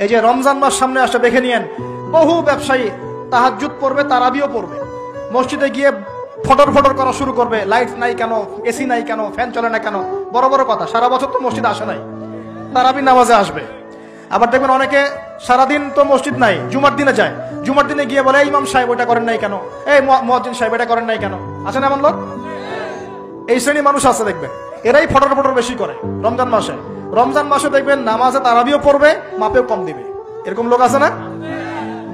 এই যে রমজান মাস সামনে আসে দেখে নিয়েন, বহু ব্যবসায়ী তাহাজ্জুদ পড়বে, তারাবিও পড়বে, মসজিদে গিয়ে ফটর ফটর করা শুরু করবে, লাইট নাই কেন, এসি নাই কেন, ফ্যান চলে না কেন, বড় বড় কথা। সারা বছর তো মসজিদে আসে নাই, তারাবি নামাজে আসবে। আবার দেখবেন অনেকে সারাদিন তো মসজিদ নাই, জুমার দিনে যায়, জুমার দিনে গিয়ে বলে, এই ইমাম সাহেব ওটা করেন নাই কেন, এই মুয়াজ্জিন সাহেব এটা করেন নাই কেন। আছে না এমন লোক? এই শ্রেণী মানুষ আছে দেখবেন, এরাই ফটর ফটর বেশি করে রমজান মাসে। রমজান মাসে দেখবেন নামাজে তারাবিও পড়বে, মাপেও কম দিবে। এরকম লোক আছে না?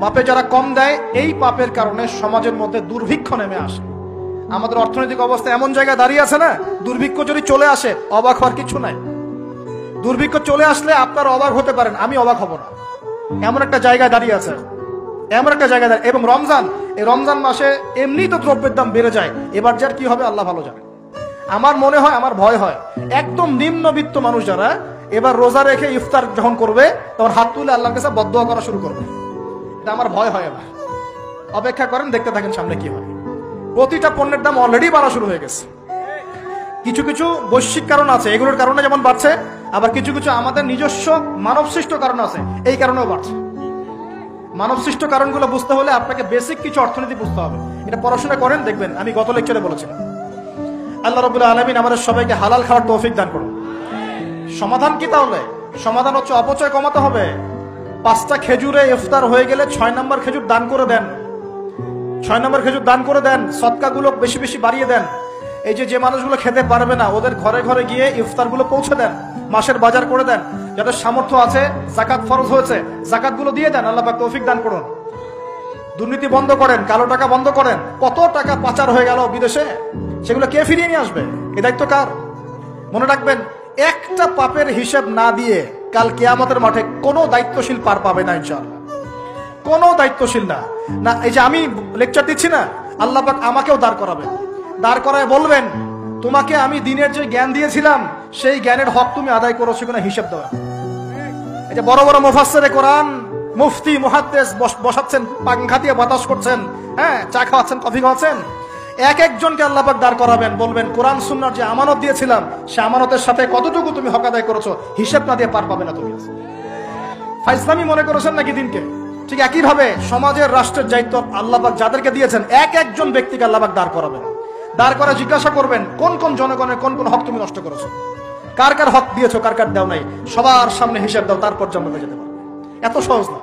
মাপে যারা কম দেয়, এই পাপের কারণে সমাজের মধ্যে দুর্ভিক্ষ নেমে আসে। আমাদের অর্থনৈতিক অবস্থা এমন জায়গায় দাঁড়িয়ে আছে না, দুর্ভিক্ষ যদি চলে আসে অবাক হওয়ার কিছু নাই। দুর্ভিক্ষ চলে আসলে আপনার অবাক হতে পারেন, আমি অবাক হব না। এমন একটা জায়গায় দাঁড়িয়ে আছে, এমন একটা জায়গায় দাঁড়িয়ে। এবং রমজান, এই রমজান মাসে এমনি তো দ্রব্যের দাম বেড়ে যায়, এবার যার কি হবে আল্লাহ ভালো জানে। আমার মনে হয়, আমার ভয় হয়, একদম নিম্নবিত্ত মানুষ যারা এবার রোজা রেখে ইফতার যখন করবে তখন হাত তুলে আল্লাহর কাছে বদদোয়া করা শুরু করবে। এটা আমার ভয় হয়। এবার অপেক্ষা করেন, দেখতে থাকেন সামনে কি হয়। প্রতিটা পণ্যের দাম অলরেডি বাড়া শুরু হয়ে গেছে। কিছু কিছু বৈশ্বিক কারণ আছে, এগুলোর কারণে যেমন বাড়ছে, আবার কিছু কিছু আমাদের নিজস্ব মানবসৃষ্ট কারণ আছে, এই কারণেও বাড়ছে। মানবসৃষ্ট কারণগুলো বুঝতে হলে আপনাকে বেসিক কিছু অর্থনীতি বুঝতে হবে। এটা পড়াশোনা করেন, দেখবেন আমি গত লেকচারে বলেছিলাম। আল্লাহ রাব্বুল আলামিন আমাদের সবাইকে হালাল খাওয়ার তৌফিক দান করুন। সমাধান কি তাহলে? সমাধান হচ্ছে অপচয় কমাতে হবে। 5টা খেজুরে ইফতার হয়ে গেলে 6 নম্বর খেজুর দান করে দেন, 6 নম্বর খেজুর দান করে দেন, সদকাগুলো বেশি বেশি বাড়িয়ে দেন। এই যে মানুষগুলো খেতে পারবে না, ওদের ঘরে ঘরে গিয়ে ইফতারগুলো পৌঁছে দেন, মাসের বাজার করে দেন। যাদের সামর্থ্য আছে, জাকাত ফরজ হয়েছে, জাকাতগুলো দিয়ে দেন। আল্লাহ পাক তৌফিক দান করুন। দুর্নীতি বন্ধ করেন, কালো টাকা বন্ধ করেন। কত টাকা পাচার হয়ে গেল বিদেশে, সেগুলো কে ফিরিয়ে নিয়ে আসবে? এই দায়িত্ব কার? মনে রাখবেন, একটা পাপের হিসেব না দিয়ে কাল কিয়ামতের মাঠে কোনো দায়িত্বশীল পার পাবে না ইনশাআল্লাহ। কোনো দায়িত্বশীল না। এই যে আমি লেকচার দিচ্ছি না, আল্লাহ পাক আমাকেও দাঁড় করাবেন, দাঁড় করায় বলবেন, তোমাকে আমি দিনের যে জ্ঞান দিয়েছিলাম সেই জ্ঞানের হক তুমি আদায় করেছো কিনা হিসেব দেওয়া। এই যে বড় বড় মুফাসসিরে কোরআন, মুফতি, মুহাদ্দিস বসাচ্ছেন, পাংখা দিয়ে বাতাস করছেন, হ্যাঁ, চা খাওয়াচ্ছেন, কফি খাওয়াচ্ছেন, এক একজনকে আল্লাহ পাক দাঁড় করাবেন, বলবেন কোরআন সুন্নাহর যে আমানত দিয়েছিলাম সে আমানতের সাথে কতটুকু তুমি হক আদায় করেছো, হিসেব না দিয়ে পার পাবে না তুমি। ফাইজলামি মনে করেছেন নাকি দিনকে? ঠিক একই ভাবে সমাজের, রাষ্ট্রের দায়িত্ব আল্লাহ পাক যাদেরকে দিয়েছেন, এক একজন ব্যক্তিকে আল্লাহ পাক দাঁড় করাবেন। দাঁড় করে জিজ্ঞাসা করবেন, কোন কোন জনগণের কোন কোন হক তুমি নষ্ট করেছো, কার কার হক দিয়েছো, কার কার দাও নাই, সবার সামনে হিসাব দাও, তারপর জান্নাতে যেতে পারবে। এত সহজ না।